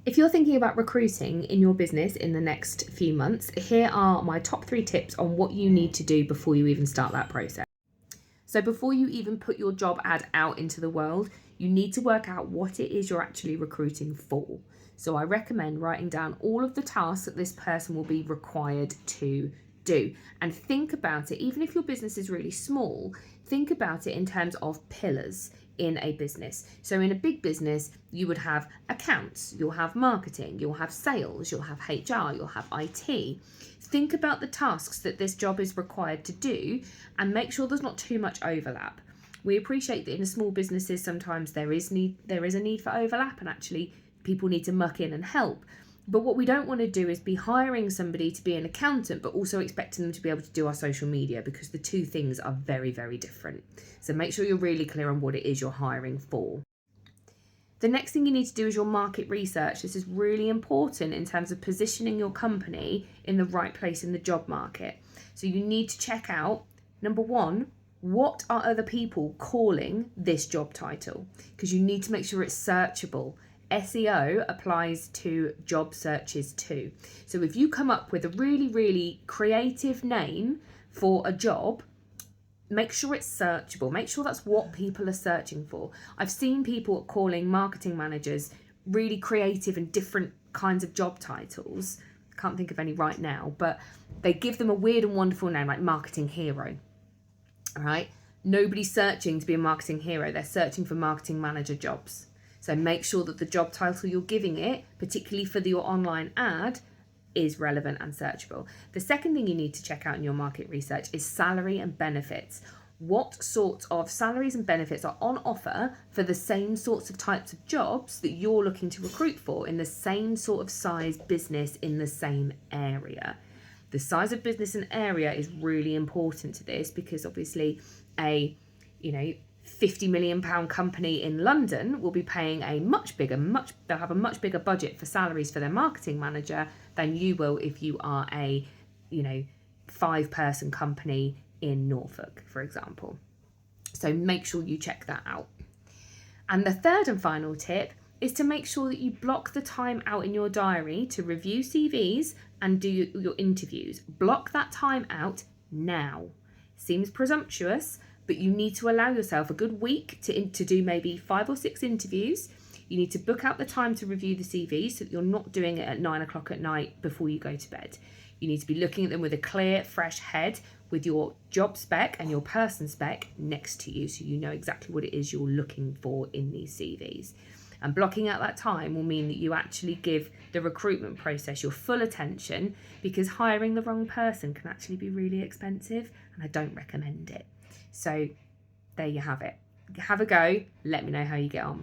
If you're thinking about recruiting in your business in the next few months, here are my top 3 tips on what you need to do before you even start that process. So before you even put your job ad out into the world, you need to work out what it is you're actually recruiting for. So I recommend writing down all of the tasks that this person will be required to do, and think about it. Even if your business is really small, think about it in terms of pillars in a business. So in a big business, you would have accounts, you'll have marketing, you'll have sales, you'll have HR, you'll have IT. Think about the tasks that this job is required to do and make sure there's not too much overlap. We appreciate that in small businesses sometimes there is a need for overlap, and actually people need to muck in and help. But what we don't want to do is be hiring somebody to be an accountant, but also expecting them to be able to do our social media, because the two things are very, very different. So make sure you're really clear on what it is you're hiring for. The next thing you need to do is your market research. This is really important in terms of positioning your company in the right place in the job market. So you need to check out, number one, what are other people calling this job title? Because you need to make sure it's searchable. SEO applies to job searches too. So if you come up with a really, really creative name for a job, make sure it's searchable. Make sure that's what people are searching for. I've seen people calling marketing managers really creative and different kinds of job titles. Can't think of any right now, but they give them a weird and wonderful name like marketing hero. All right? Nobody's searching to be a marketing hero. They're searching for marketing manager jobs. So make sure that the job title you're giving it, particularly for your online ad, is relevant and searchable. The second thing you need to check out in your market research is salary and benefits. What sorts of salaries and benefits are on offer for the same sorts of types of jobs that you're looking to recruit for in the same sort of size business in the same area? The size of business and area is really important to this, because obviously a, £50 million company in London will be paying they'll have a much bigger budget for salaries for their marketing manager than you will if you are a, 5-person company in Norfolk, for example. So make sure you check that out. And the third and final tip is to make sure that you block the time out in your diary to review CVs and do your interviews. Block that time out now. Seems presumptuous, but you need to allow yourself a good week to do maybe 5 or 6 interviews. You need to book out the time to review the CVs so that you're not doing it at 9 o'clock at night before you go to bed. You need to be looking at them with a clear, fresh head, with your job spec and your person spec next to you, so you know exactly what it is you're looking for in these CVs. And blocking out that time will mean that you actually give the recruitment process your full attention, because hiring the wrong person can actually be really expensive, and I don't recommend it. So there you have it. Have a go. Let me know how you get on.